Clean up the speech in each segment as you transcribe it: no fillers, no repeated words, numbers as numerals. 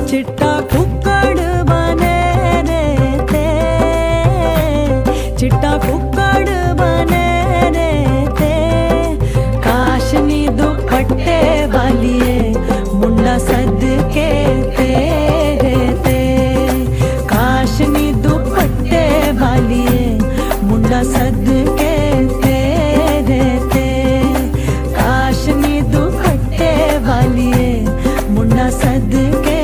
चिट्टा कुक्कड़ बने रे थे, चिट्टा कुक्कड़ बने रे थे। काशनी दुपट्टे वालिए मुंडा सदके तेरे ते, काशनी दुपट्टे वालिए मुंडा सदके तेरे ते, काशनी दुपट्टे वालिए मुंडा सदके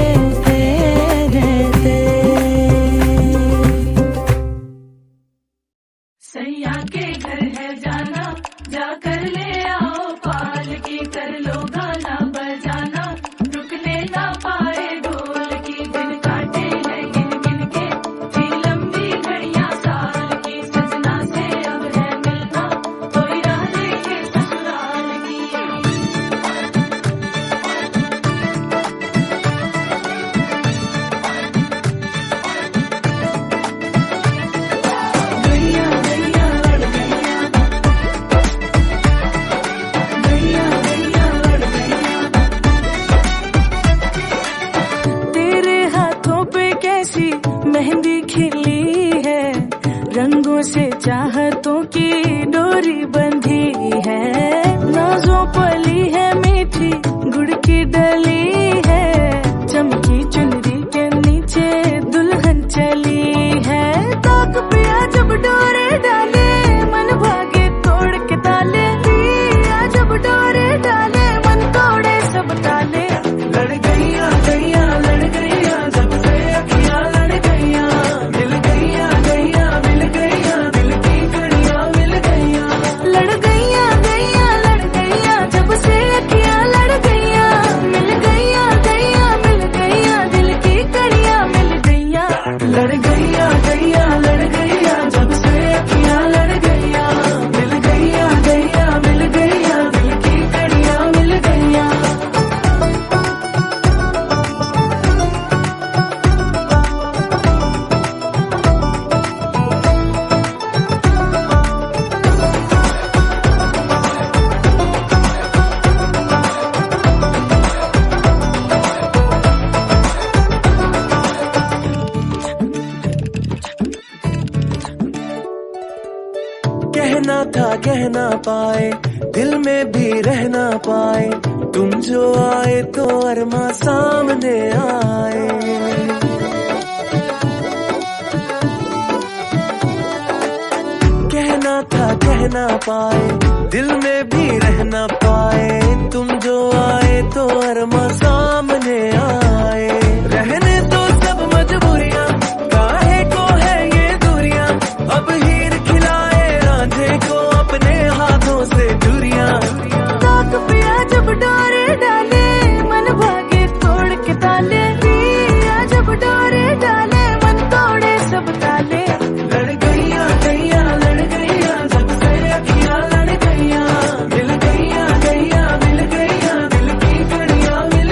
तेरे ते। सैया के घर है जाना, जाकर ले आओ पालकी, कर लो गाना बजाना, रुकने ना पाए ढोल की। दिन काटे हैं गिन गिन के, थी लंबी घड़ियां साल की, सजना से अब है मिलना, कोई राह देखे ससुराल की। गैया गैया लड़ गैया, गैया गैया लड़ गैया। तेरे हाथों पे कैसी मेहंदी खिली है, रंगों से चाहतों की डोरी बंधी है। नाजों पली है मीठी गुड़ की डली है, चमकी चुनरी के नीचे दुल्हन चली है। ताक पिया जब डोरे डाले, मन भागे तोड़ के ताले, पिया जब डोरे डाले, मन तोड़े सब ताले। लड़ गैया गैया लड़ गैया, जब से अखियां लड़ गैया, मिल गैया गैया मिल गैया, दिल की कड़ियां मिल गैया। लड़ गैया गैया लड़ गैया, जब से अखियां लड़ गैया, मिल गैया गैया मिल गैया, दिल की कड़ियां मिल गैया। लड़ गैया गैया लड़ गैया, जब से अखियां लड़ गैया, मिल गैया गैया मिल गैया, दिल की कड़ियां मिल गैया। कहना था कह ना पाए, दिल में भी रह ना पाए, तुम जो आए तो अरमा सामने आए। कहना था कह ना पाए, दिल में भी रह ना पाए, तुम जो आए तो अरमा सामने आए। रहने दो सब मजबूरियां, काहे को है ये दूरियां, अब हीर खिलाए रांझे को अपने हाथों से दूरियां। ताक पिया जब डोरे डाले, मन भागे तोड़ के ताले, पिया जब डोरे डाले, मन तोड़े सब ताले। लड़ गैया गैया लड़ गैया, जब से अखियां लड़ गैया, मिल गैया गैया मिल गैया, दिल की कड़ियां मिल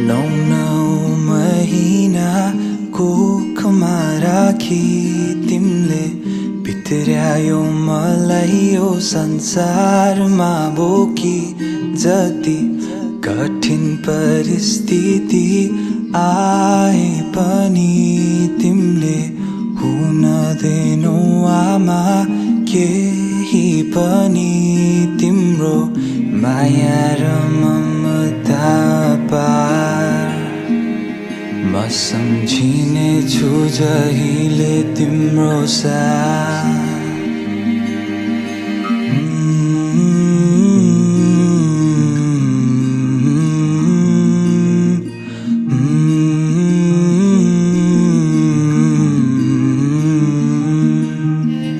9 महिना कोखमा राखी तिमीले भित्र्यायो मलाई यो संसारमा बोकी जति कठिन परिस्थिति आए पनि तिमीले हुन दिनौ आमा केही पनि तिम्रो माया र ममता पार म सम्झिने छु जहिले तिम्रो साथ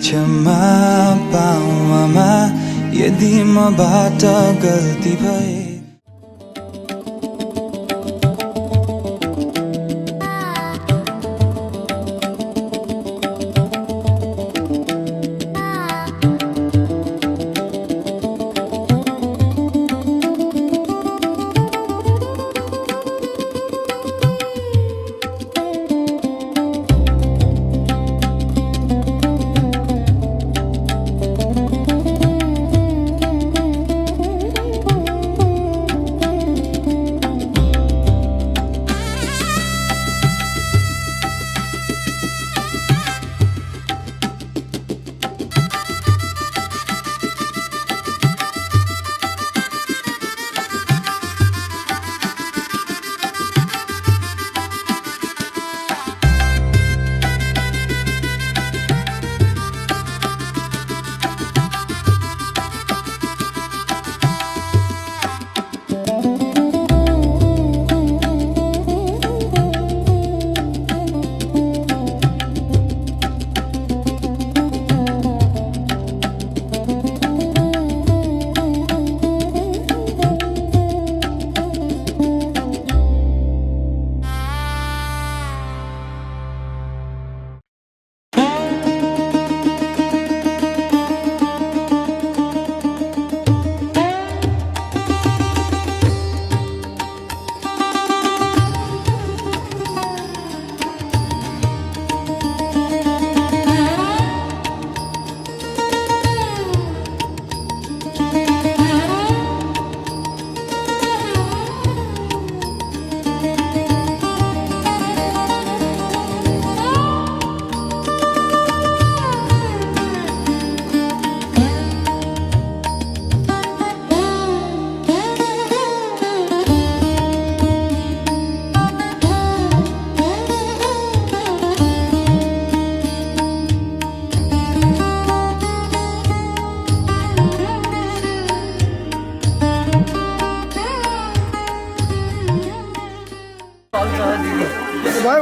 क्षमा पाऊ आमा यदि मबाट गल्ती भए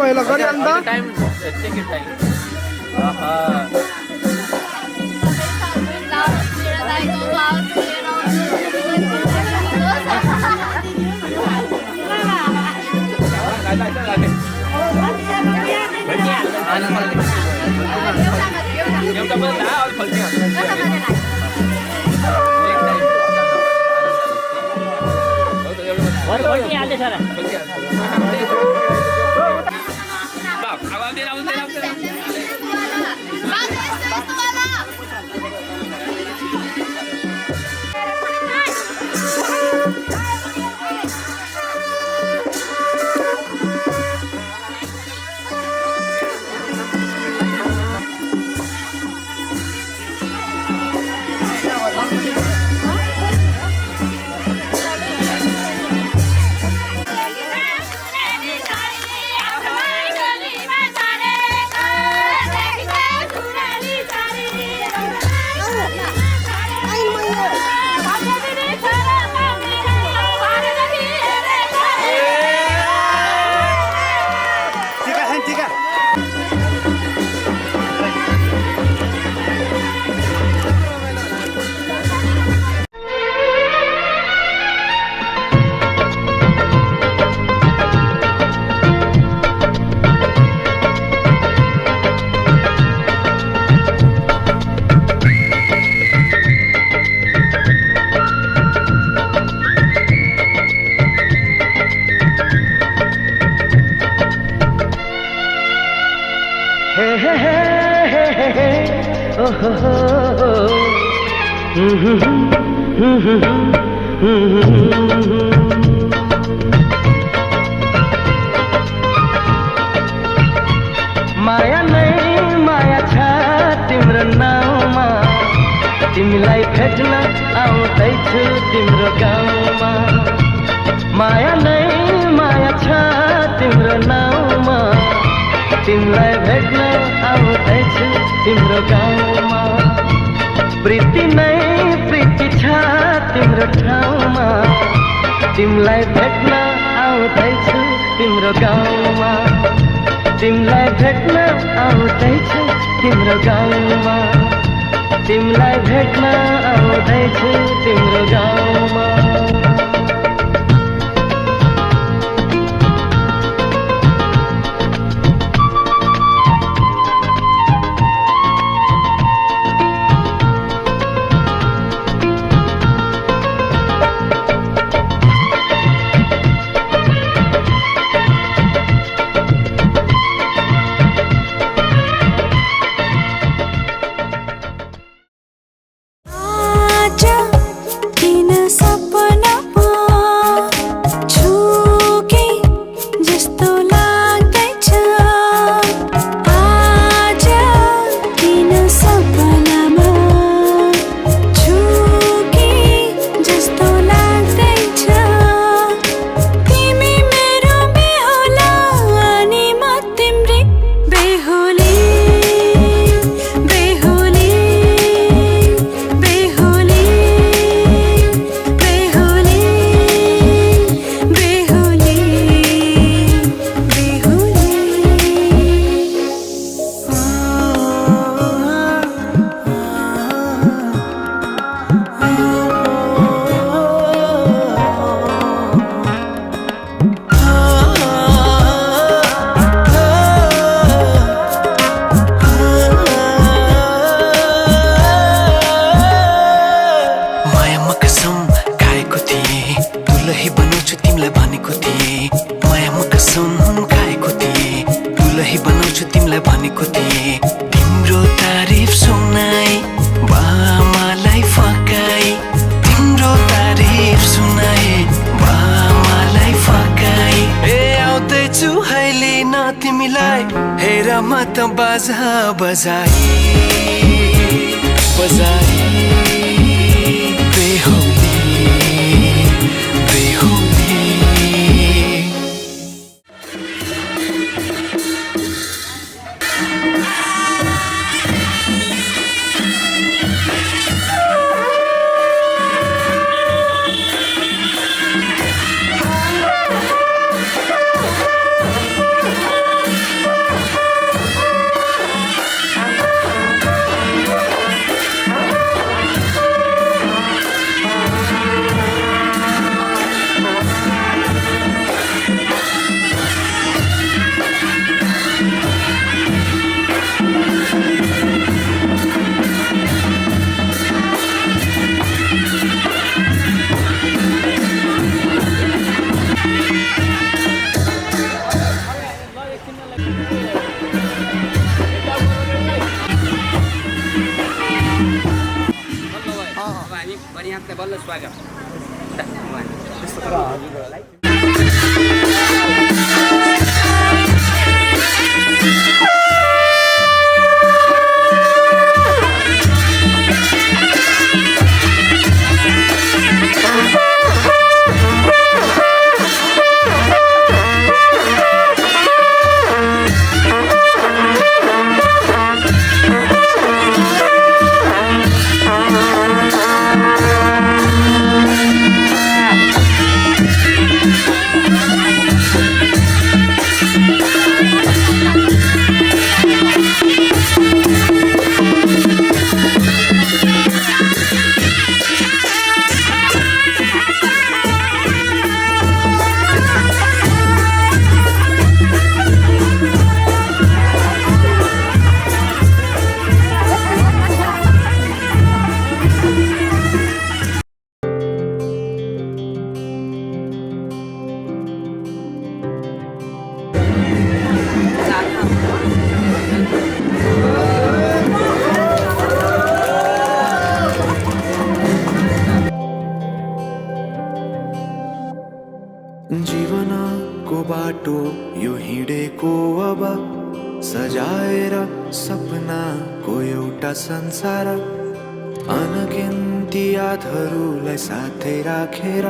भयो ल गरी अन्त टाइम टेक इट टाइम माया नै माया छ तिम्रो नाउँमा, तिमीलाई भेट्न आउँदैछु तिम्रो गाउँमा। माया नै माया छ तिम्रो नाउँमा, तिमीलाई भेट्न आउँदैछु तिम्रो गाउँमा। प्रीति नै प्रीति छ तिम्रो ठाउँमा, तिमीलाई भेट्न आउँदैछु तिम्रो गाउँमा। तिमीलाई भेट्न आउँदैछु तिम्रो गाउँमा, तिमीलाई भेट्न आउँदैछु तिम्रो गाउँमा। बाजा बजाई बजाई बेहुली बेहुली। बल्ल स्वागत। को बाटो यो हिँडेको अब सजाएर सपनाको एउटा संसार अनगिन्ती यादहरूलाई साथै राखेर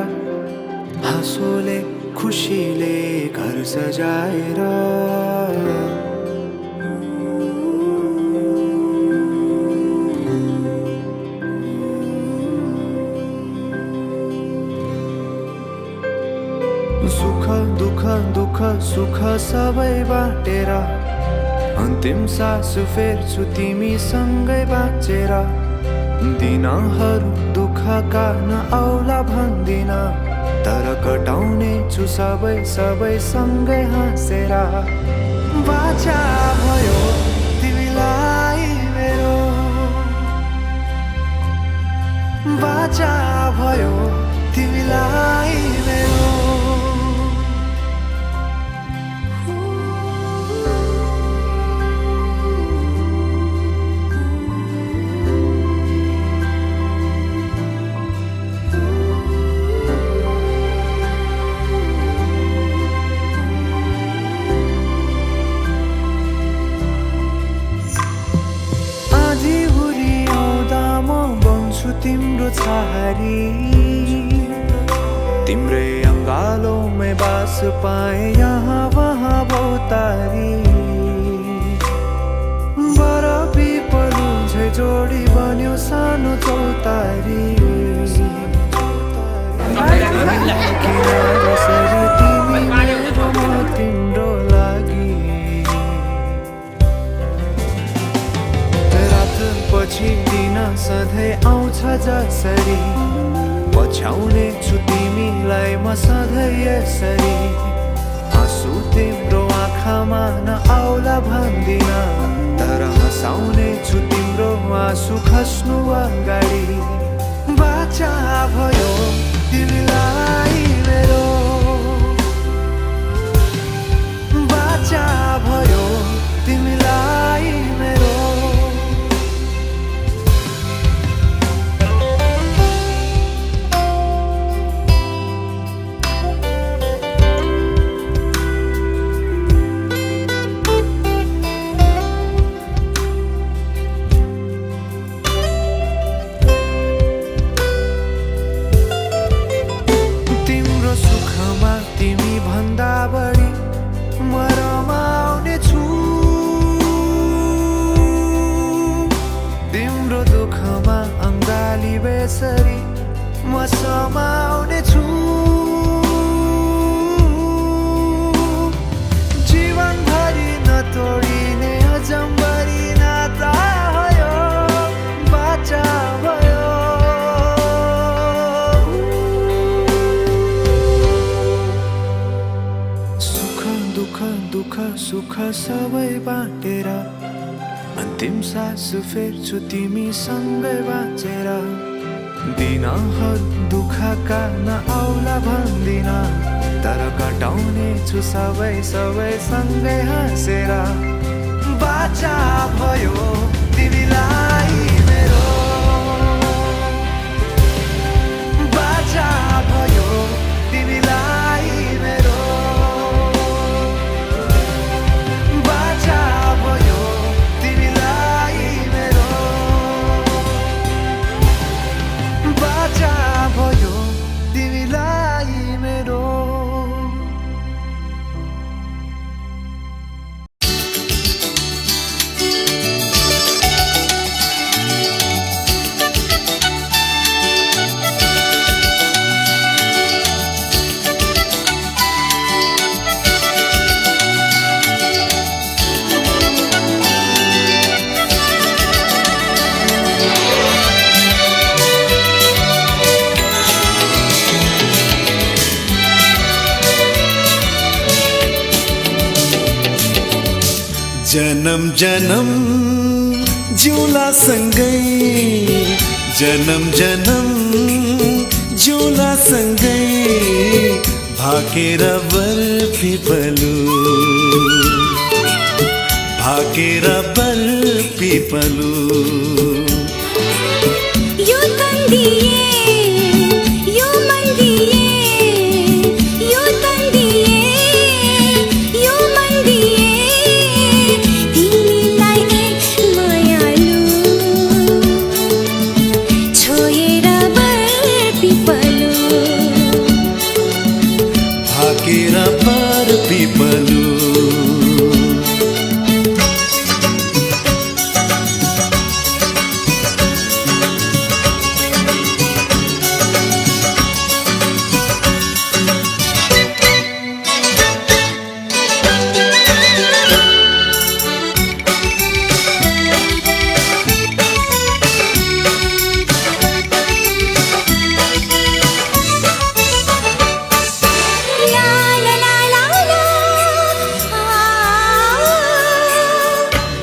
हाँसोले खुसीले घर सजाएर सुख दुःख दुःख सुख सबै बाटेर अन्तिम सास फेर्छु तिमीसँगै बाँचेर दिनहरू दुःखका नआउला भन्दिन तर कटाउने छु सबै सबै सँगै हाँसेर बाचा भयो तिमीलाई मेरो बाचा भयो तिमीलाई मेरो तिम्रो छहारी तिम्रै अङ्गालोमै बास पाए यहाँ वहाँ बहुतारी बर पिपलु झै जोडी बन्यो सानो चौतारी तिमी मेरो म तिम्रो लागि पछि दिन सधैँ आउँछ जसरी पछ्याउने छु तिमीलाई म सधैँ यसरी आँसु तिम्रो आँखामा नआउला भन्दिन तर हँसाउने छु तिम्रो आँसु खस्नु अगाडि बाचा भयो तिमीलाई मेरो बाचा भयो तिमीलाई मेरो म समाउने छु जीवनभरि नतोडिने अजम्बरी नाता भयो बाचा भयो सुख दुःख दुःख सुख सबै बाटेर अन्तिम सास फेर्छु तिमीसँगै बाँचेर दिनहरू दुःखका नआउला भन्दिन तर कटाउने छु सबै सबै सँगै हाँसेर बाचा भयो तिमीलाई मेरो बाचा भयो तिमीलाई मेरो बाचा भयो तिमीलाई मेरो बाचा भयो तिमीलाई मेरो जन्म जन्म जिउला सँगै जन्म जन्म जिउला सँगै भागेर बर पिपलु भागेर बर पिपलु यो तन्दिए यो मन दिए यो तन्दिए भागेर पर पिपलु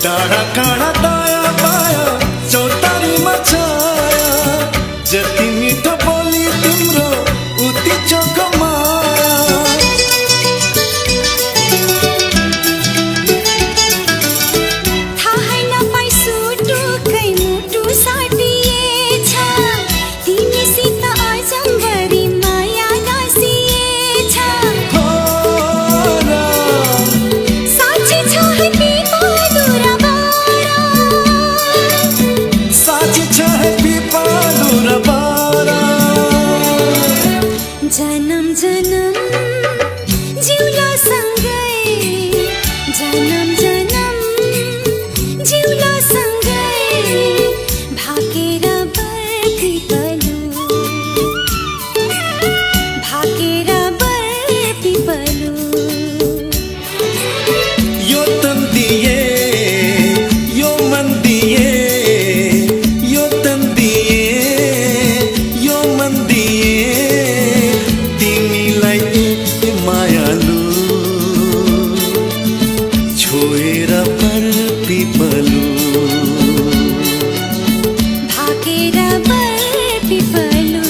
डाँडा काँडा दायाँ बायाँ चौतारीमा छाया जति मिठो बोली तिम्रो उति चोखो माया थाहै नपाई सुटुकै मुटु साटिएछ तिमीसित अजम्बरी माया गाँसिएछ साँच्ची छ है पिपलु र बारा साँच्ची छ है पिपलु र बारा जन्म जन्म जिउला सँगै जन्म जन्म जिउला सँगै भाकेर बर पिपलु भाकेर बर पिपलु यो तन दिए यो मन दिए यो तन दिए यो मन दिए तिमीलाई मायालु छोएर पर पिपलु भाकेर बर पिपलु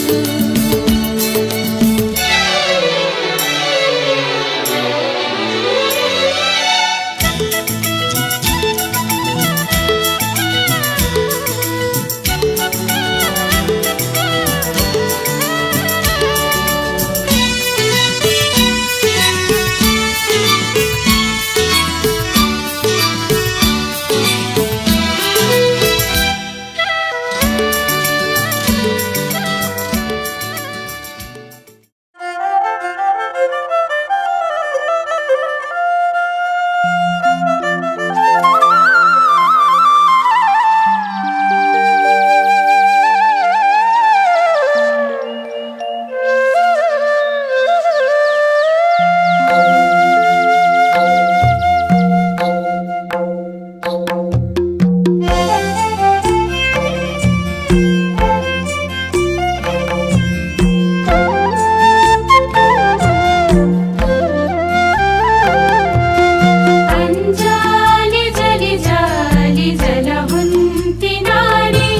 अञ्जाली जली जाली जलहुन्ती नारी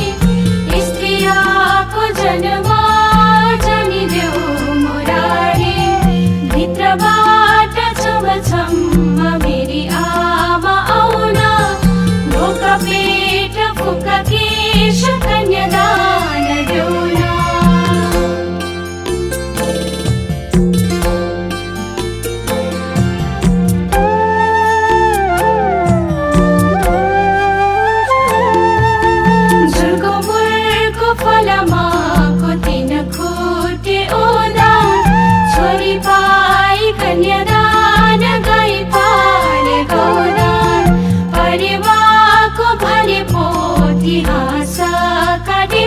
स्त्रियाको जन्मा जनिदेऊ मुरारी भित्रबाट छमछम्म मेरी आमा आउन ढोका पेट फुका केश कन्यादान देउन झुलको मुलको फलमाको तीन खुट्टे ओदा छोरी पाई कन्यादान गाई पाले गौदान परिवारको भने पोथी हाँस काटी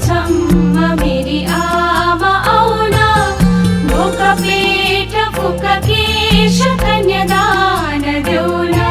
छम्म मेरी आमा आउना ढोका पेट फुका केश कन्यादान देऊना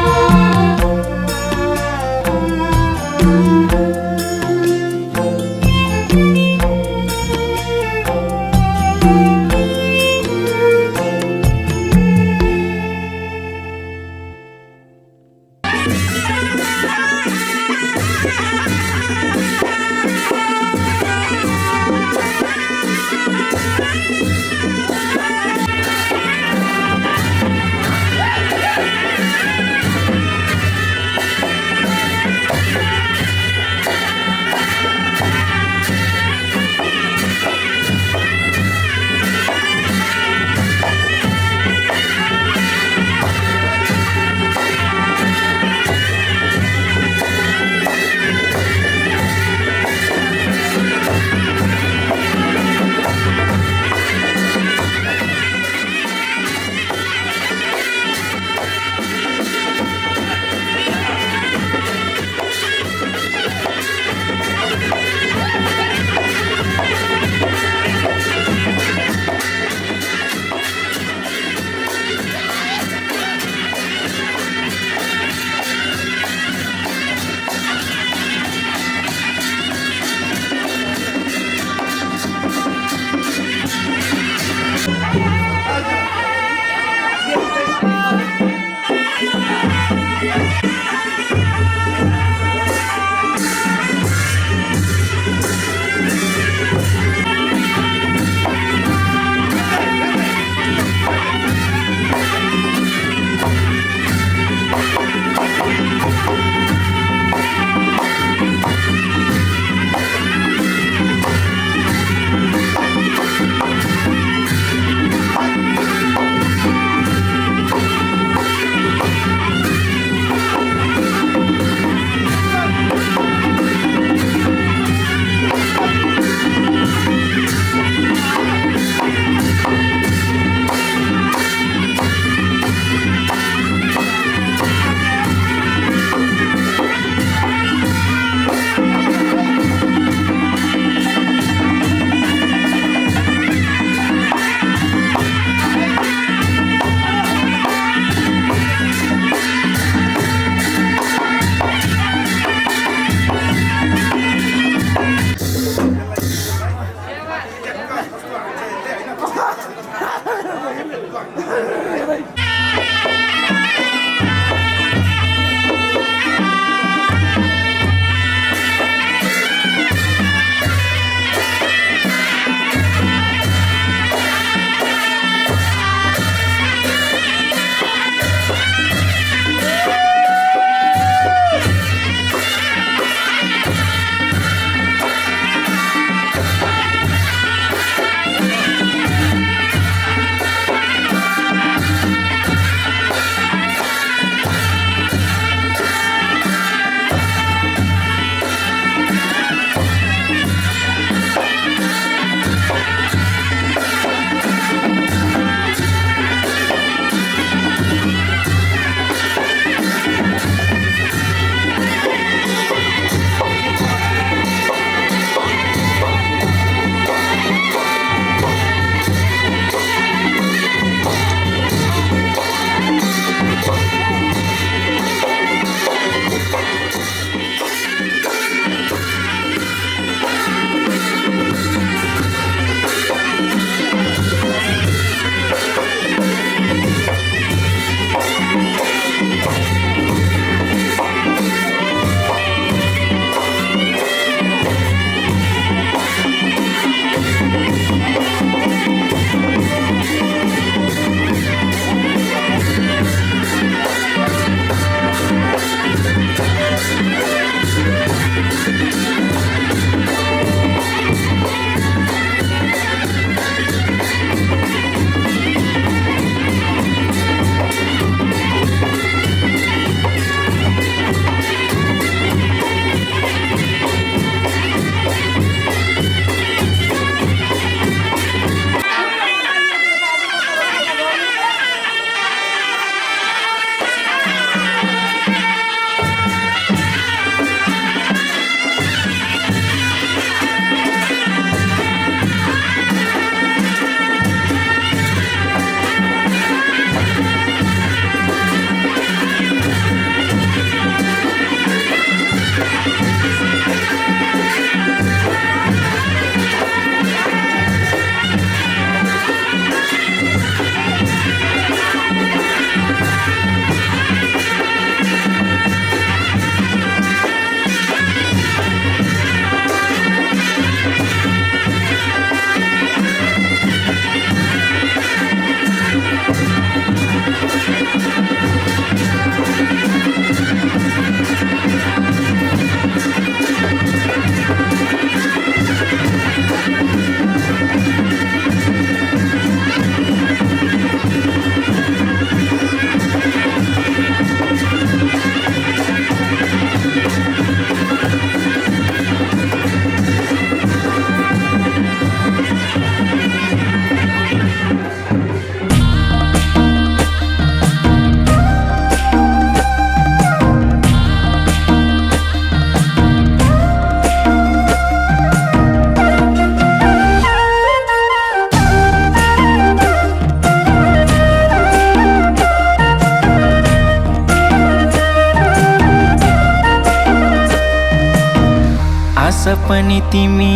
पनि तिमी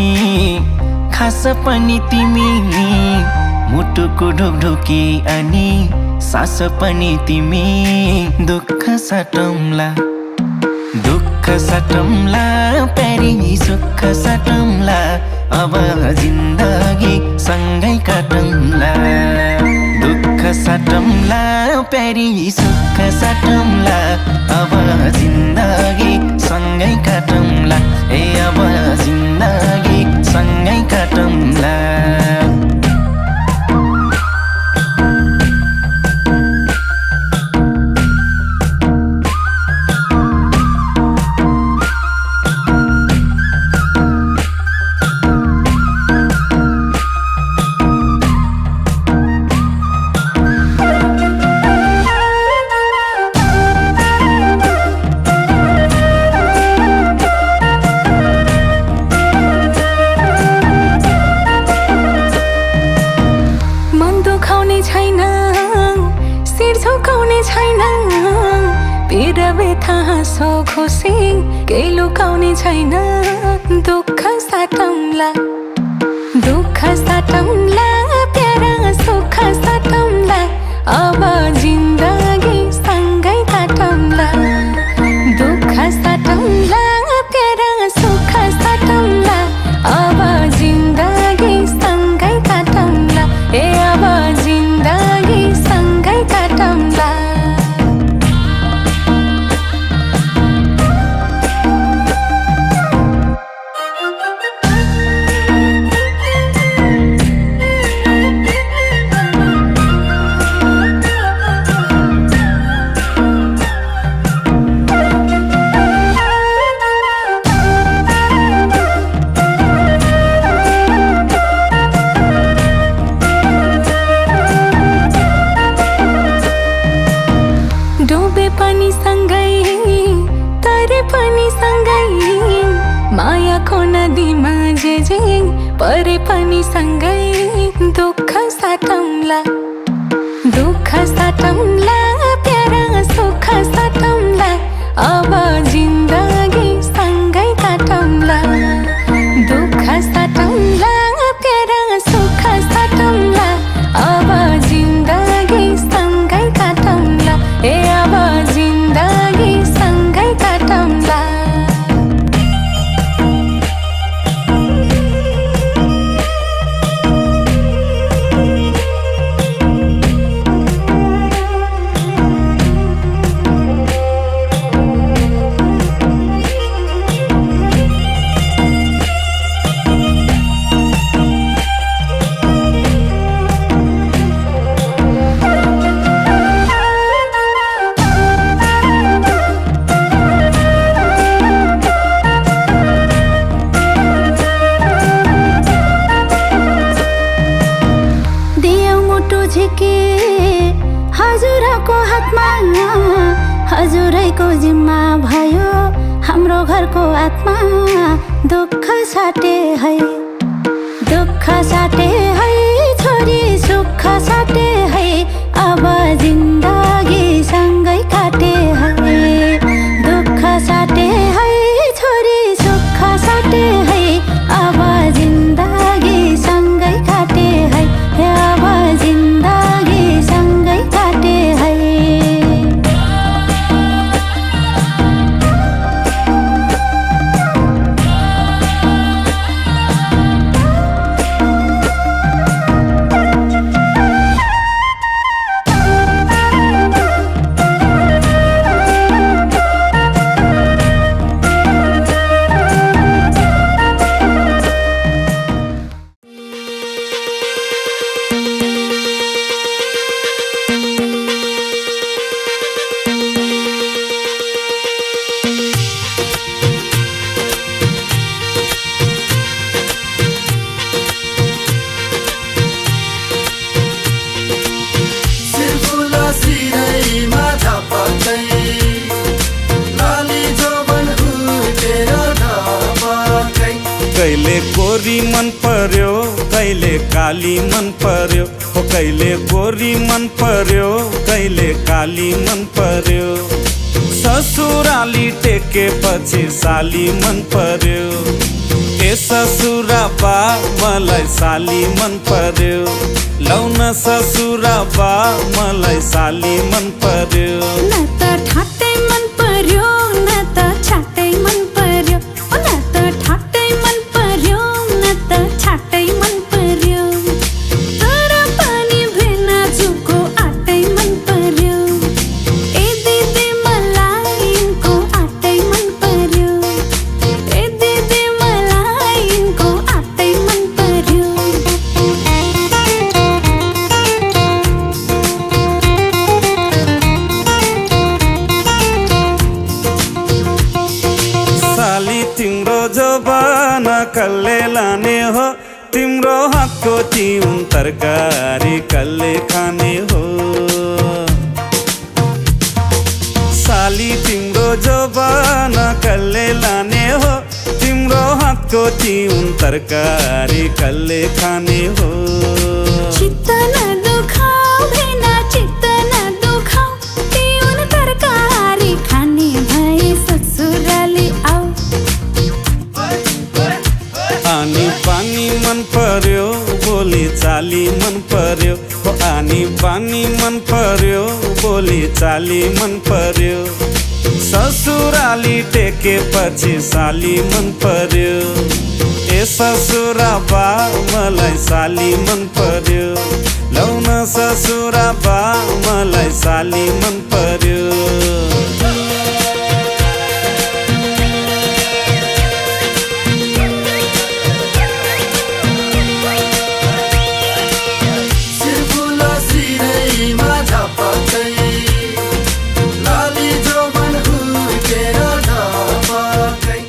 खास पनि तिमी मुटुको ढोकढोकी अनि सास पनि तिमी दुःख साटौँला प्यारी सुख साटौँला अब जिन्दगी सँगै काटौँला दुःख साटौँला प्यारी सुख साटौँला अब जिन्दगी सँगै काटौँला ए अब जिन्दगी सँगै काटौँला खुसी केही लुकाउने छैन दुःख साटौँला प्यारा सुख साटौँला अब जिन्दगी सँगै काटौँला दुःख साटौँला प्यारा सुख साटौँला अब जिन्दगी सँगै काटौँला ए अब जिन्दगी सँगै काटौँला परे पनि सँगै दुःख साटौँला प्यारा सुख साटौँला अब जिन्दगी सँगै काटौँला दुःख साटौँला प्यारा सुख साटौँला अब जिन्दगी सँगै काटौँला ए अब जिन्दगी सँगै काटौँला हजुरैको जिम्मा भयो हाम्रो घरको आत्मा दुःख साटे है छोरी सुख साटे है अब जिन्दगी सँगै काटे है दुःख साटे है छोरी सुख साटे है अब जिन्दगी सँगै काटे है अब जिन्दगी सँगै काटे है कहिले गोरी मन पर्यो कहिले काली मन पर्यो हो कहिले गोरी मन पर्यो कहिले काली मन पर्यो ससुराली टेके पछि साली मन पर्यो ससुरा बा मलाई साली मन पर्यो लौन ससुरा बा मलाई साली मन पर्यो न त ठाट्टै मन पर्यो न त छाट्टै मन पर्यो न त ठाट्टै मन पर्यो न त छाट्टै मन पर्यो तर पनि भेना जुको आटै मन पर्यो ए दिदी मलाई यिनको आटै मन पर्यो ए दिदी मलाई यिनको आटै मन पर्यो साली तिम्रो जबाना कल्ले लाने हो तिम्रो हातको तिउन तरकारी कल्ले खाने हो साली तिम्रो जबाना कल्ले लाने हो तिम्रो हातको तिउन तरकारी कल्ले खाने हो चित्त न दुखाऊ भेना चित्त न दुखाऊ तिउन तरकारी खाने भए ससुराली आऊ आनी पानी मन पर्यो बोली चाली मन पर्यो हो आनी पानी मन पर्यो बोली चाली मन पर्यो ससुराली टेकेपछि साली मन पर्यो ए ससुरा बा मलाई साली मन पर्यो लौन ससुरा बा मलाई साली मन पर्यो सिर्फुला सिरैमा झपकै लाली जोबन हुर्केर झपकै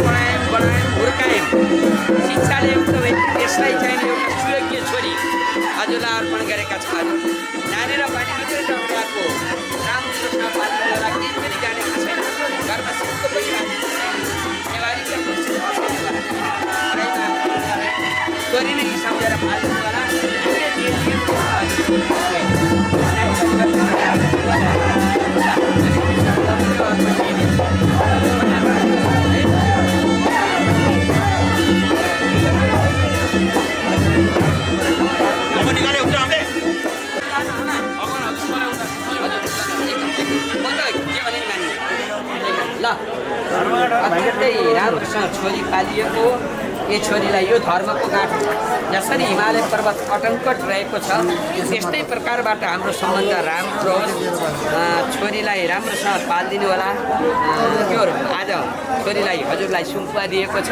बढायौँ हुर्कायौँ शिक्षाले युक्त भए त्यसलाई चाहिँ एउटा सुयोग्य छोरी हजुरलाई अर्पण गरेका छौँ। नानी र पानी मात्रै जन्माएको रामकृष्ण पाल्नेलाई केही पनि जानेको छैन। घरमा सिक्को पनि छोरी नै सम्झेर पाल्नु होला। ल अत्यन्तै राम्रोसँग छोरी पालिएको यो छोरीलाई यो धर्मको गाँठो जसरी हिमालय पर्वत अटङ्कट रहेको छ त्यस्तै प्रकारबाट हाम्रो सम्बन्ध राम्रो होस्। छोरीलाई राम्रोसँग पालिदिनु होला। त्यो आज छोरीलाई हजुरलाई सुम्पुवा दिएको छ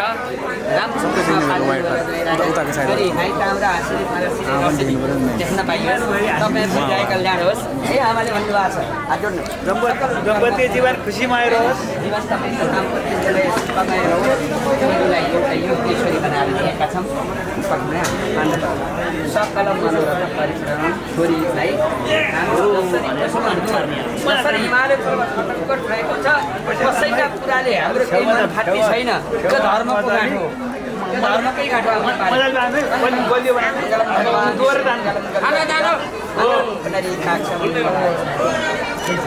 राम्रोसँग छोरी हाइट हाम्रा हाँसिरी देख्न पाइयो। तपाईँहरूको जय कल्याण होस् है आमाले भन्नुभएको छ। हजुर दम्पति जीवन खुसीमय रहोस्। जीवन तपाईँको दाम्पत्य छोरीलाई एउटा योग्य छोरी बनाएर दिएका छौँ। सकल मनोरथ परिचरण छोरीलाई जसरी हिमालय पर्वत अटङ्कट रहेको छ कसैका कुराले हाम्रो केही मन फाट्ने छैन। त्यो धर्मको गाँठो हो। त्यो धर्मकै गाँठो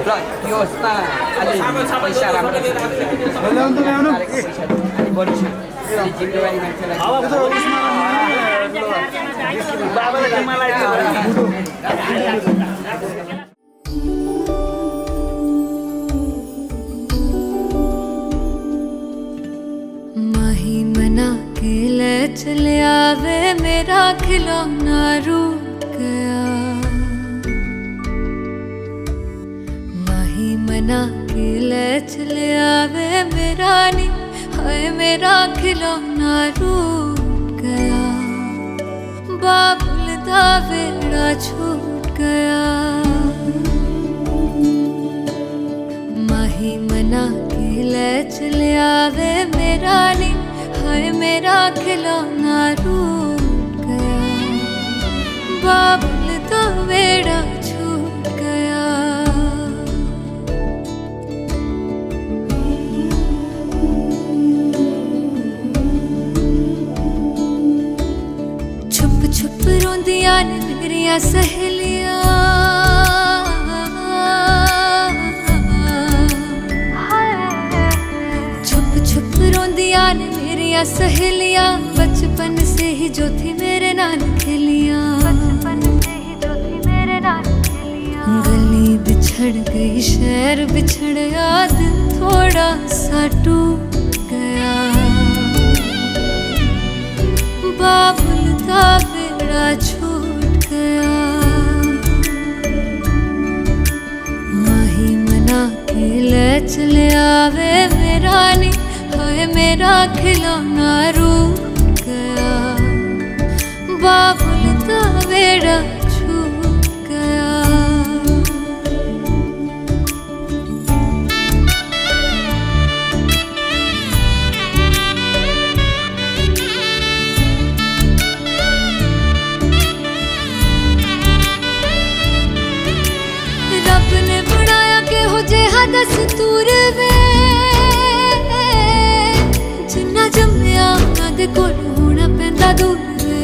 ल यो पैसा राम्रो जिम्मेवारी मान्छेलाई माही मना के ले चले आवे मेरा खिलौना रूठ गया। माही मना के ले चले आवे मेरा नी हाय मेरा खिलौना रूठ गया। बाबुल दा वेड़ा छूट गया। माही मना के ले चले आवे मेरा नी हाय मेरा खिलौना रूठ गया। बाबुल दा वेड़ा छूट गया। छुप रोंदियां ने मेरिया सहेलियां। छुप रोंदियां ने मेरिया सहेलियां। बचपन से ही जो थी मेरे नाल खेलियां। गली बिछड़ गई शहर बिछड़ गया। दिल थोड़ा सा टूट गया। बाबुल दा वेड़ा छूट गया। माही मना के ले चले आवे मेरा नी हाय मेरा खिलौना रूठ गया। बाबुल दा वेड़ा छूट गया। रब ने बनाया के हो जेहा दस्तूर वे जिन्ना जम्मिया उन्हां दे कोल होना पैंदा दूर वे।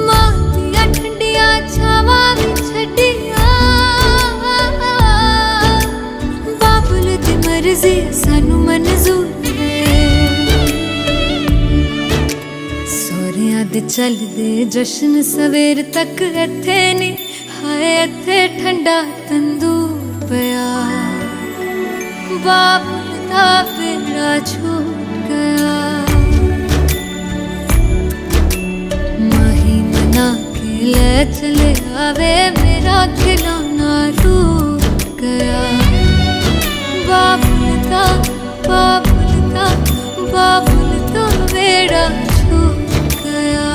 मां दियां ठंडियां छावां भी छड्डियां। बाबुल दी मर्जी सानू मंजूर वे। सोहरियां दे चलदे जश्न सवेर तक इत्थे नी हाय इत्थे ठंडा तंदूर पिया। बाबुल दा वेड़ा छूट गया। माही मना के ले चले आवे मेरा खिलौना रूठ गया। बाबुल दा वेड़ा छूट गया।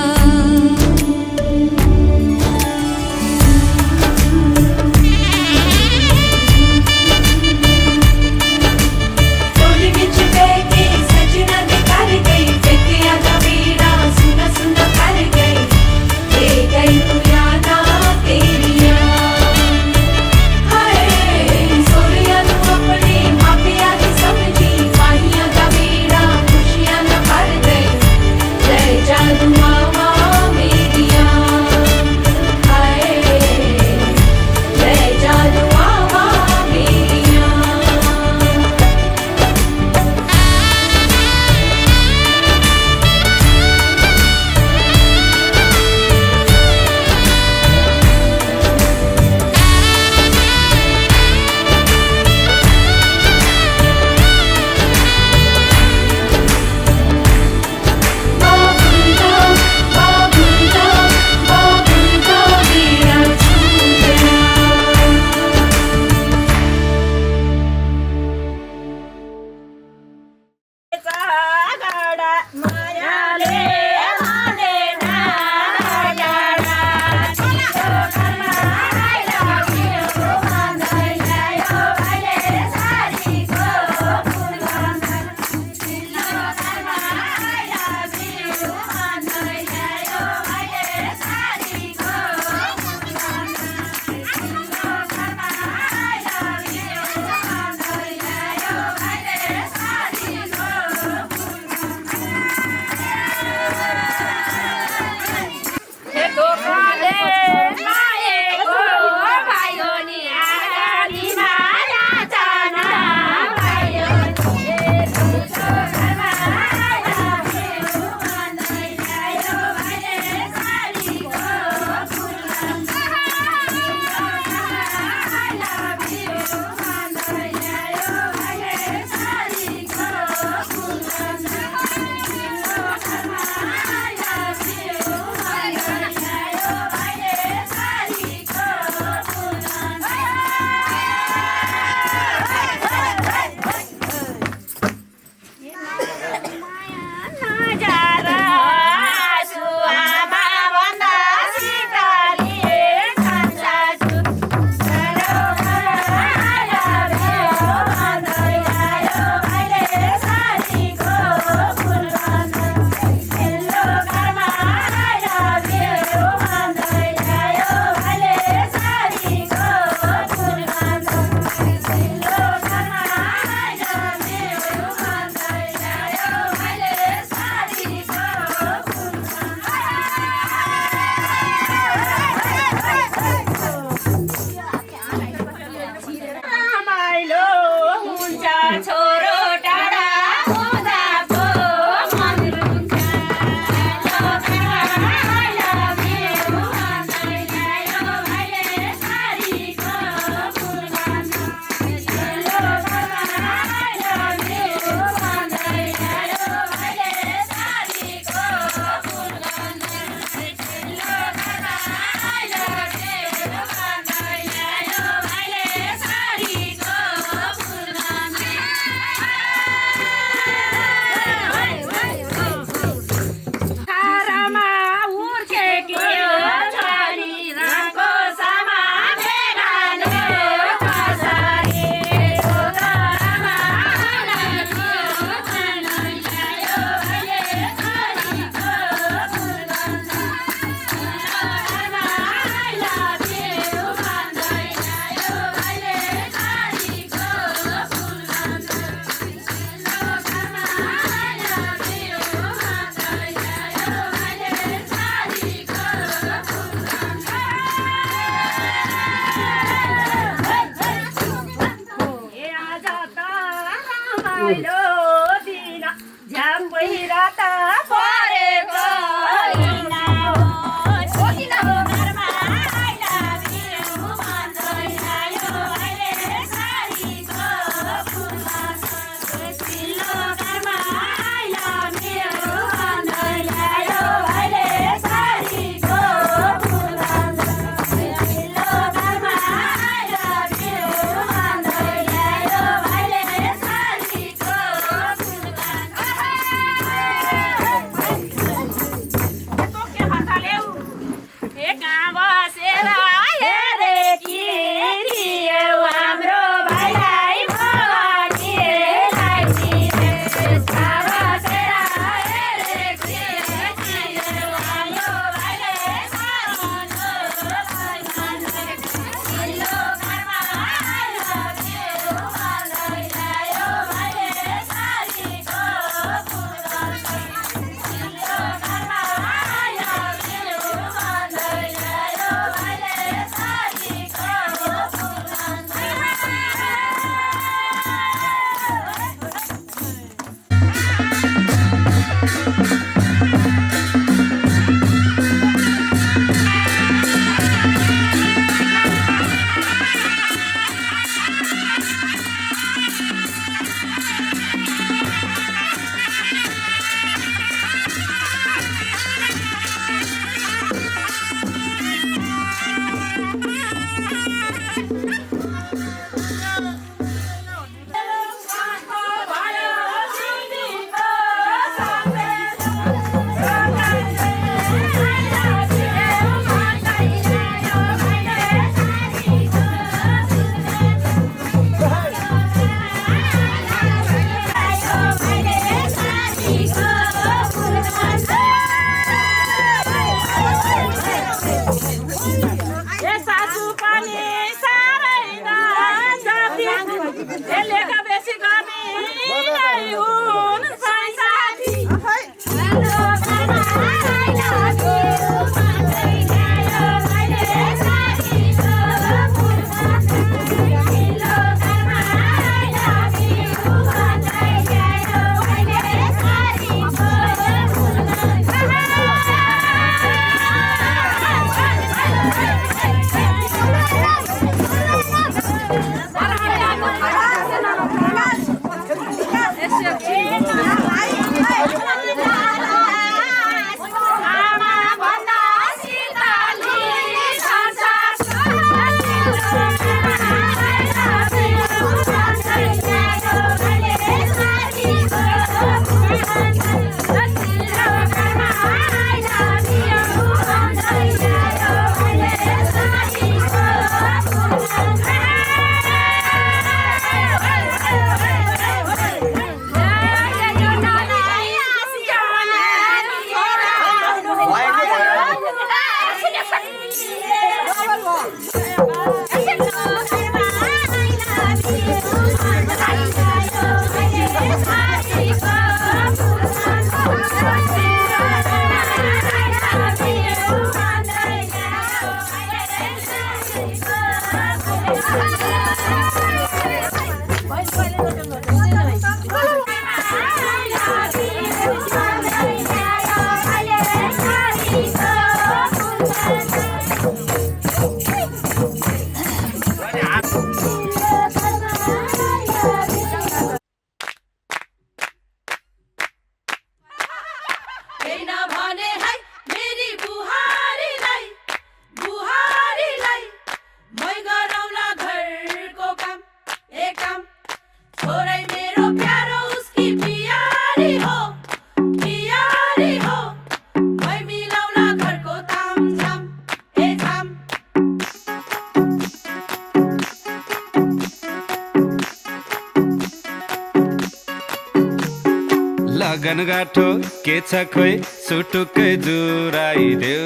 लगन गाठो के छ खोइ सुटुकै जुराइदेऊ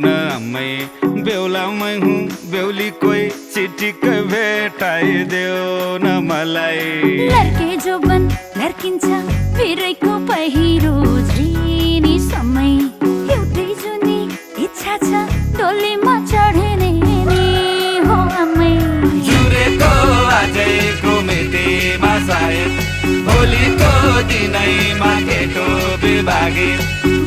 न अम्मै बेहुलामै हुँ बेहुली कोही चिटिक्कै भेटाइदेऊ न मलाई। लड्के जोबन लड्किन्छ फिरैको पहिरो झिनी समय एउटै जुनी इच्छा छ डोलीमा चढ्ने नि हो अम्मै। जुरेको आजैको मितिमा सायद भोलिको दिनैमा केटो बिभागे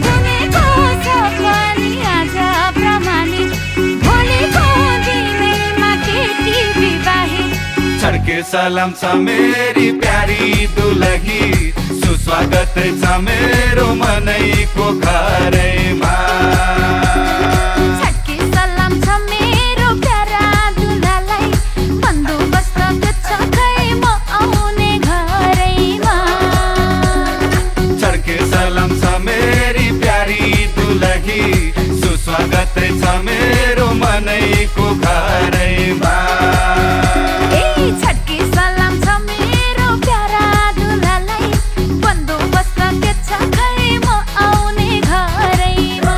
बुनेको सपनी आज प्रमाणित भोलिको दिनैमा केटी विवाहे छड्के सलाम छ मेरी प्यारी दुलही सुस्वागत छ मेरो मनैको घरैमा छड्के सलाम छ मेरो प्यारा दुलालाई बन्दोबस्त छ खै म आउने घरैमा छड्के सलाम छ मेरी प्यारी दुलही सुस्वागत छ मेरो मनैको घरैमा छड्के सलाम छ मेरो प्यारा दुलालाई बन्दोबस्त छ खै म आउने घरैमा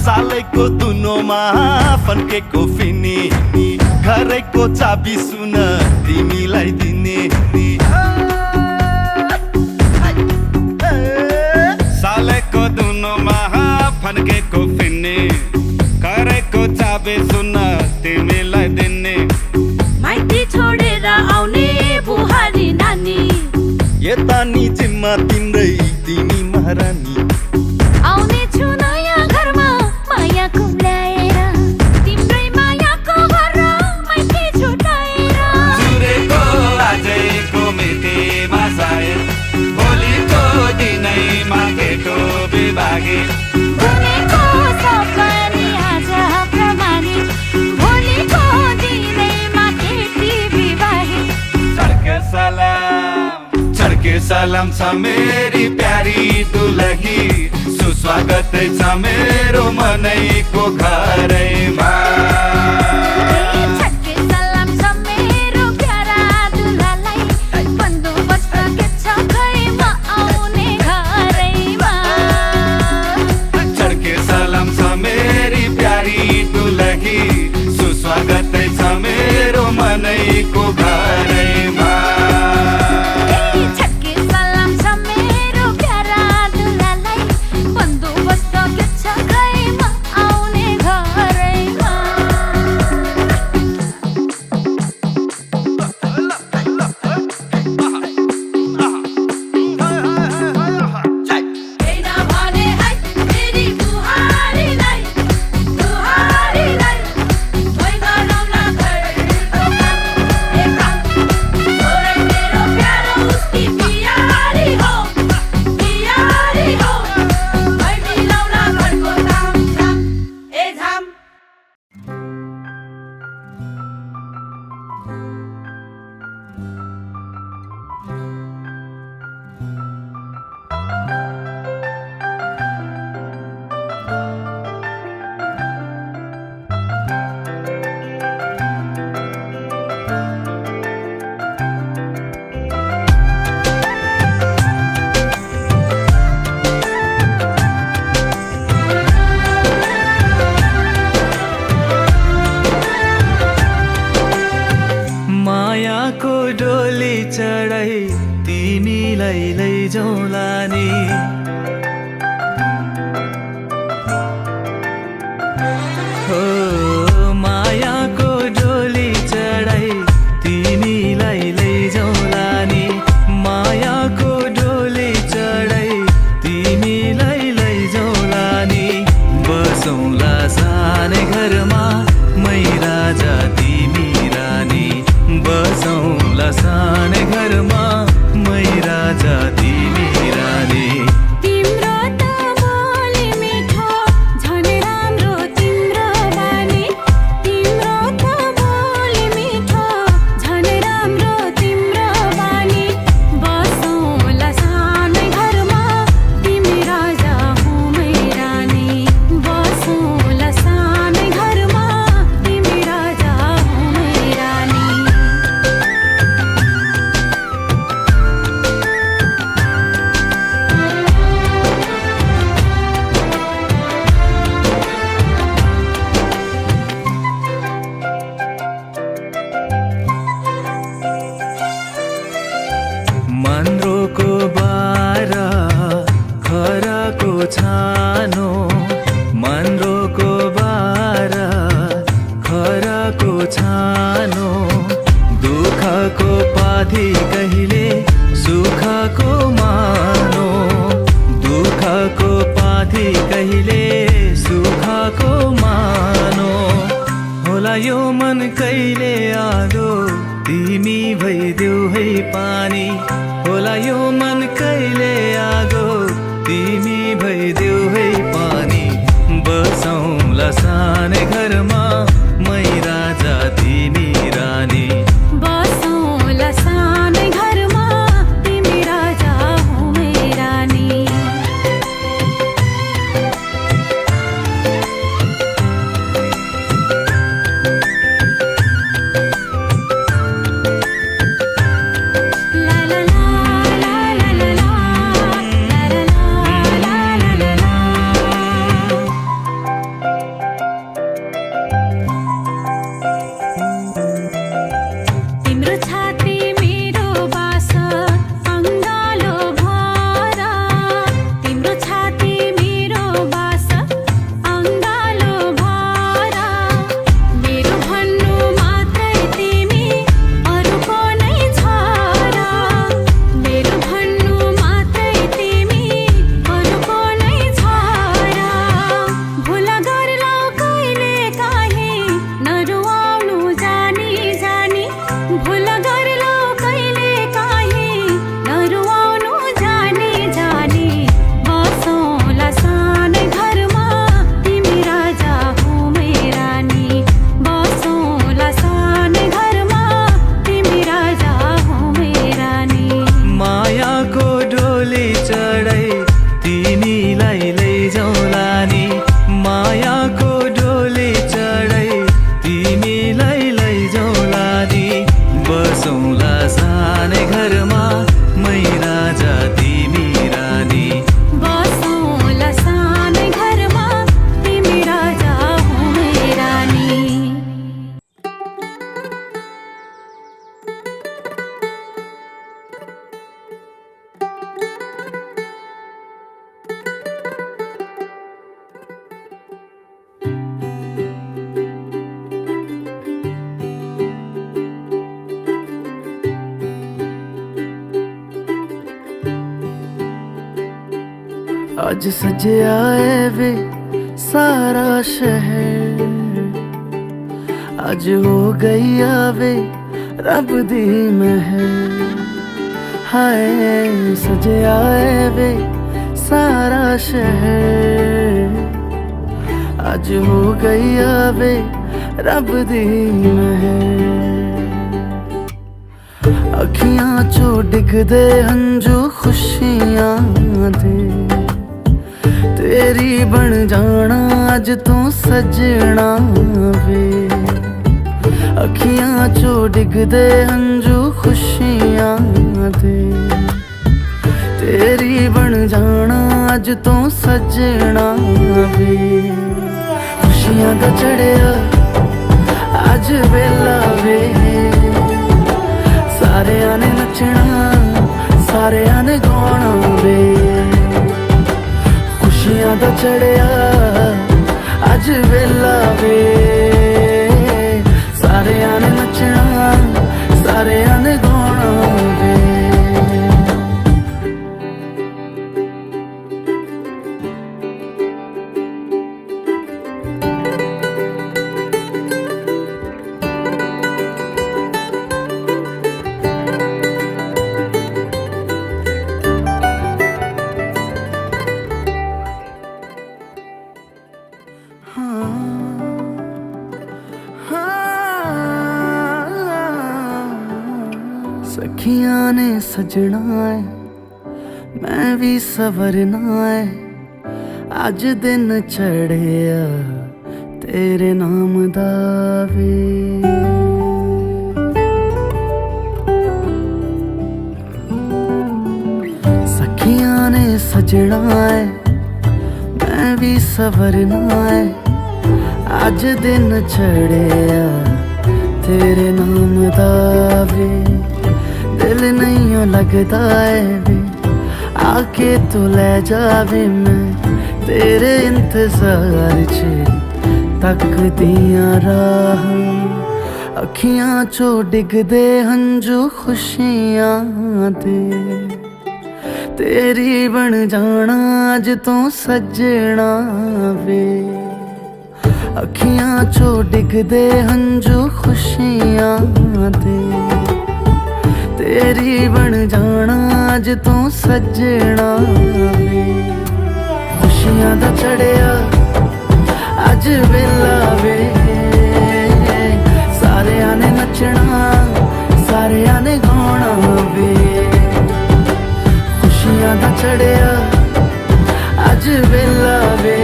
सालैको दुनोमा फन्केको फिनी घरैको चाबी सुन तिमीलाई दिने सालैको दुनोमा फन्केको फिनी घरैको चाबी सुन तिमीलाई दिने माइती छोडेर आउने बुहारी नानी यता नि जिम्मा तिम्रै तिमी महारानी आउने छु नयाँ घरमा माया कुम्ल्याएर तिम्रै मायाको घर माइती छुटाएर जुरेको आजैको मितिमा सायद भोलिको दिनैमा केटो बिभागे बुनेको सपनी आज प्रमाणित भोलिको दिनैमा केटी विवाहे छड्के सलाम छ मेरी प्यारी दुलही सुस्वागत छ मेरो मनैको घरैमा छड्के सलाम छ मेरो प्यारा दुलालाई बन्दोबस्त छ खै म आउने घरैमा छड्के सलाम छ मेरी प्यारी दुलही सुस्वागत छ मेरो मनैको घरैमा छड्के सलाम छ मेरो प्यारा दुलालाई बन्दोबस्त छ खै म आउने घरैमा हैन भने है मेरी दुहारीलाई मै गरौँला घरको काम छोरै मेरो प्यारो उसकी पियारी हो मै मिलाउला घरको काम ए झाम मायाको डोली चढाई तिमीलाई लैजाउँला नि हो मायाको डोली चढाई तिमीलाई लैजाउँला नि मायाको डोली चढाई तिमीलाई लैजाउँला नि बसौँला सानै घरमा मै राजा तिमी रानी बसौँला सानै घरमा मै राजा तिमी रानी तिम्रो त बोली मिठो झन् राम्रो तिम्रो बानी तिम्रो त बोली मिठो झन् राम्रो तिम्रो बानी बसौँला सानै घरमा तिमी मानो दुःखको पाथी कहिले सुखको मानो होला यो मन कहिले आदो तिमी भइदेऊ है पानी होला यो मन कहिले आगो तिमी भइदेऊ है पानी बसौँला सानै घरमा मै राजा तिमी रानी बसौँला सानै घरमा तिमी राजा हो मै रानी तिम्रो छाती मेरो बास अङ्गालो भर तिम्रो छाती मेरो बास अङ्गालो भर मेरो भन्नु मात्रै तिमी अरूको नै छ र मेरो भन्नु मात्रै तिमी अरूको नै छ र भुल गर्लौ कहिले काहीँ नरुवाउनु जानी जानी भुल गर्लौ कहिले काहीँ नरुवाउनु जानी जानी बसौँला सानै घरमा तिमी राजा हो मै रानी बसौँला सानै घरमा तिमी राजा हो मै रानी मायाको डोली चढाइ तिमीलाई लैजाउँला नि मायाको डोली चढाइ तिमीलाई लैजाउँला नि बसौँला सानै घरमा मै राजा तिमी रानी बसौँला सानै घरमा तिमी राजा हो मै रानी आज सजया है वे सारा शहर आज हो गई आवे रब दी महर हाय सजया है वे सारा शहर आज हो गई आवे रब दी महर अखियां चो डिगदे हंजू खुशियां दे तेरी बन जाना अज तू सजना वे अखियां चो डिगदे हंजू खुशियां दे तेरी बन जाना अज तू सजना वे खुशियां दा चढ़िया अज वेला वे सारे ने नचना सारे ने गाना वे खुशियां दा चढ़िया अज वेला वे सारे ने नचना सारे ने गाना वे सखियां ने सजना है मैं भी सवरना है अज दिन चढ़िया तेरे नाम दावे सखियां ने सजना है मैं भी सवरना है अज दिन चढ़िया तेरे नाम दावे दिल नहीं लगता है वे आके तू ले जावे मैं तेरे इंतजार च तकदियां राह अखियां चो डिगदे हंजू खुशियां दे तेरी बन जाना अज तो सजना वे अखियां चो डिगदे हंजू खुशियां दे तेरी बन जाना अज तो सजना वे खुशियां दा चढ़िया अज वेला वे सारियां ने नचना सारियां ने गाना वे खुशियां दा चढ़िया अज वेला वे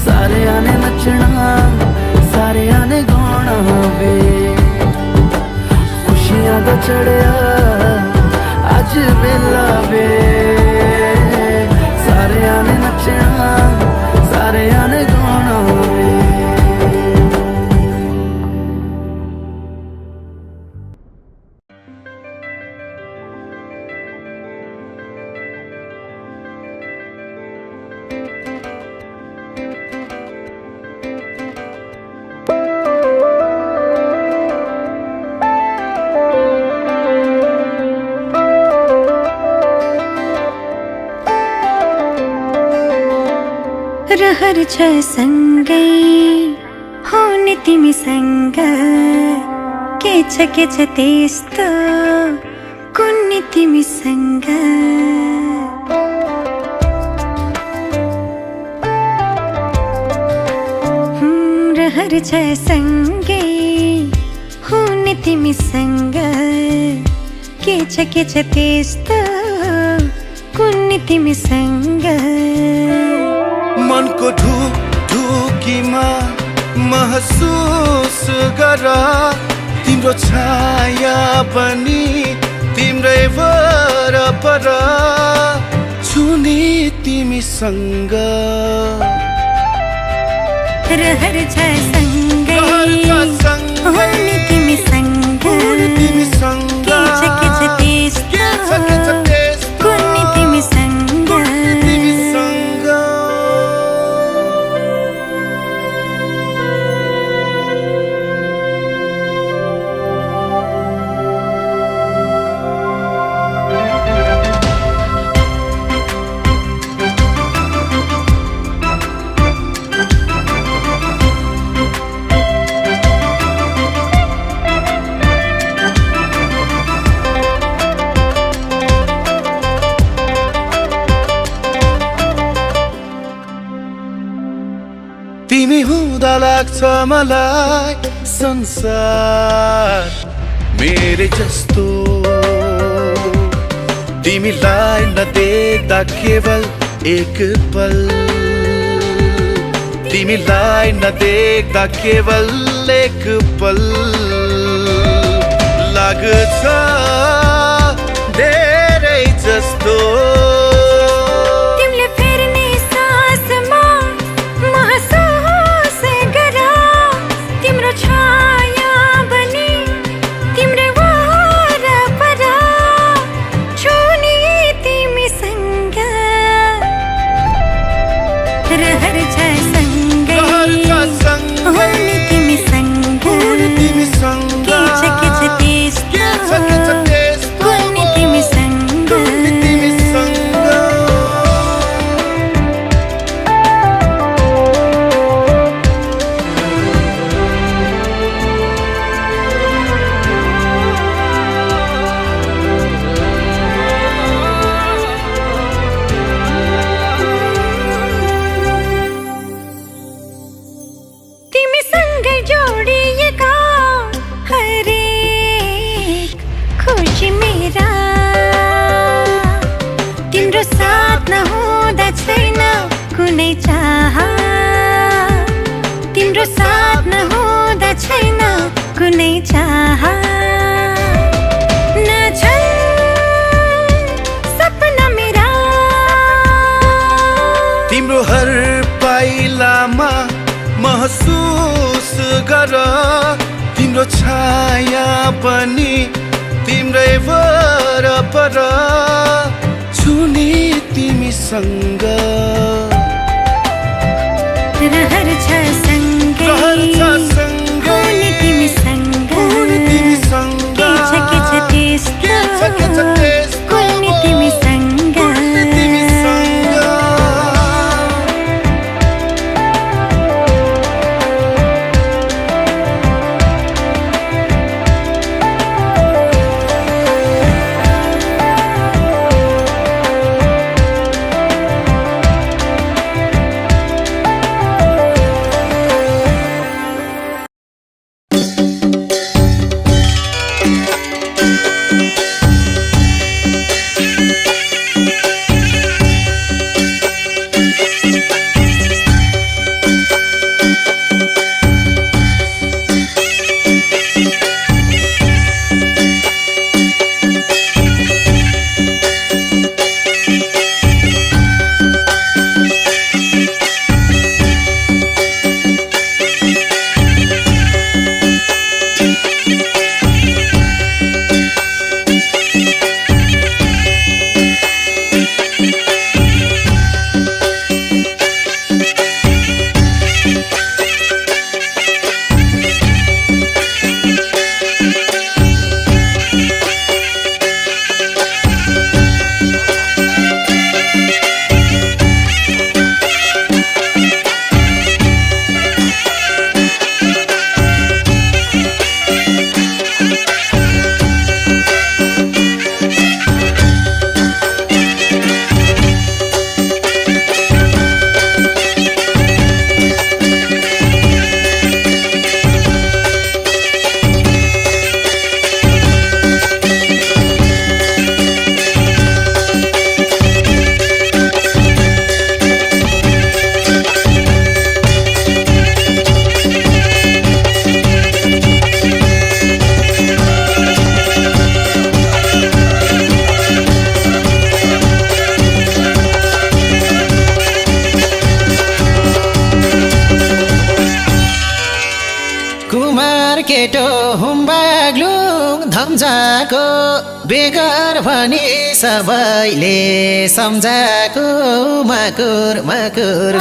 सारियां ने नचना सारियां ने गाना वे खुशियां दा चढ़िया अज वेला वे सारियां ने नचना सारियां ने गाना वे रहर छ सँगै हुने तिमीसँग के छ त्यस्तो कुन्नी तिमीसँग रहर छ सँगै हुने तिमीसँग के छ त्यस्तो कुन्नी तिमीसँग मन को ढुकीमा महसुस गरा तिम्रो छाया बनी तिम्रै वरपर छुनी तिमीसँग रहर छ सँगै हुने तिमीसँग के छ त्यस्तो कुन्नी तिमीसँग तिमी हुँदा लाग्छ मलाई संसार मेरे जस्तो तिमीलाई नदेख्दा केवल एक पल तिमीलाई नदेख्दा केवल एक पल लाग्छ धेरै जस्तो तिम्रो साथ नहुँदा छैन कुनै चाह नछन् सपना मेरा तिम्रो हर पाइलामा महसुस गर तिम्रो छाया पनि तिम्रै वरपर छुनी तिमीसँग रहर छ सँगै हुने तिमीसँग के छ त्यस्तो कुन्नी तिमी केटो हुम्बाग्लुङ धम्जाको बेगर भनी सबैले सम्झाको माकुर माकुर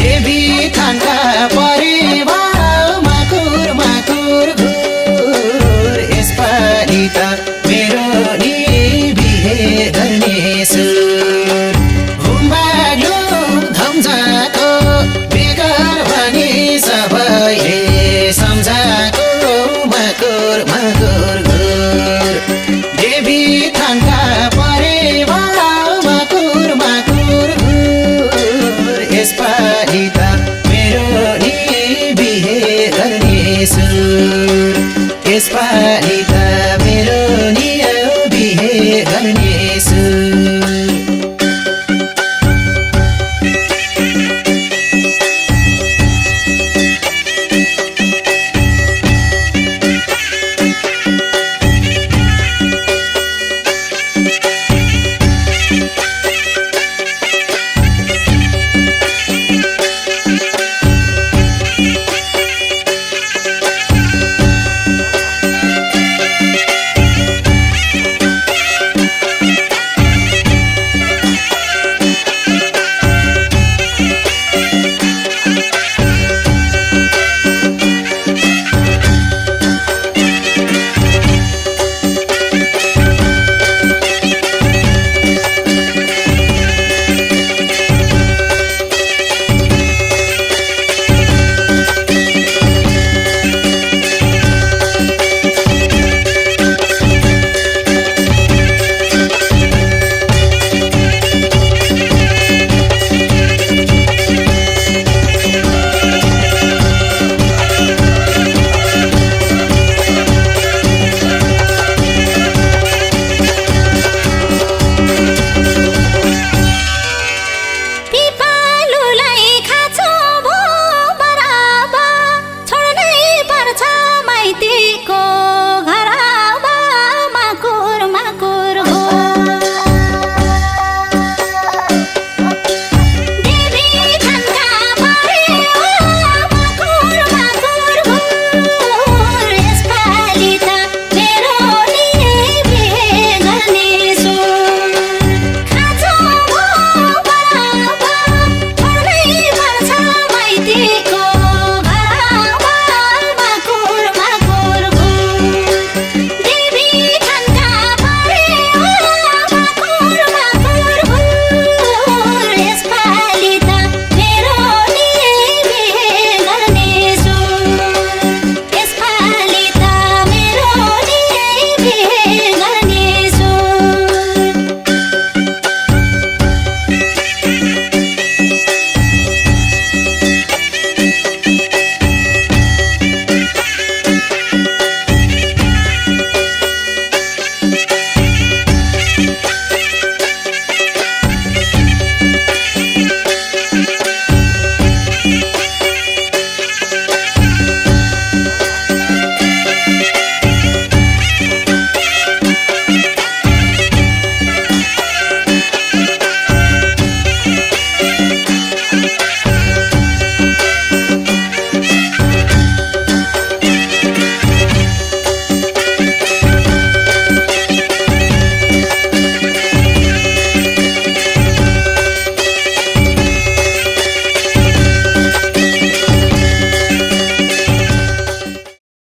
देवी थानका परिवार माकुर माकुर घुर यसपालि त मेरो नि बिहे गर्ने सुर हुम्बाग्लुङ धम्जाको बेगर भनी सबैले सम्झाको माकुर माकुर घुर देवी थानका परिवार माकुर माकुर घुर यसपालि त मेरो नि बिहे गर्ने सुर यसपालि त मेरो नि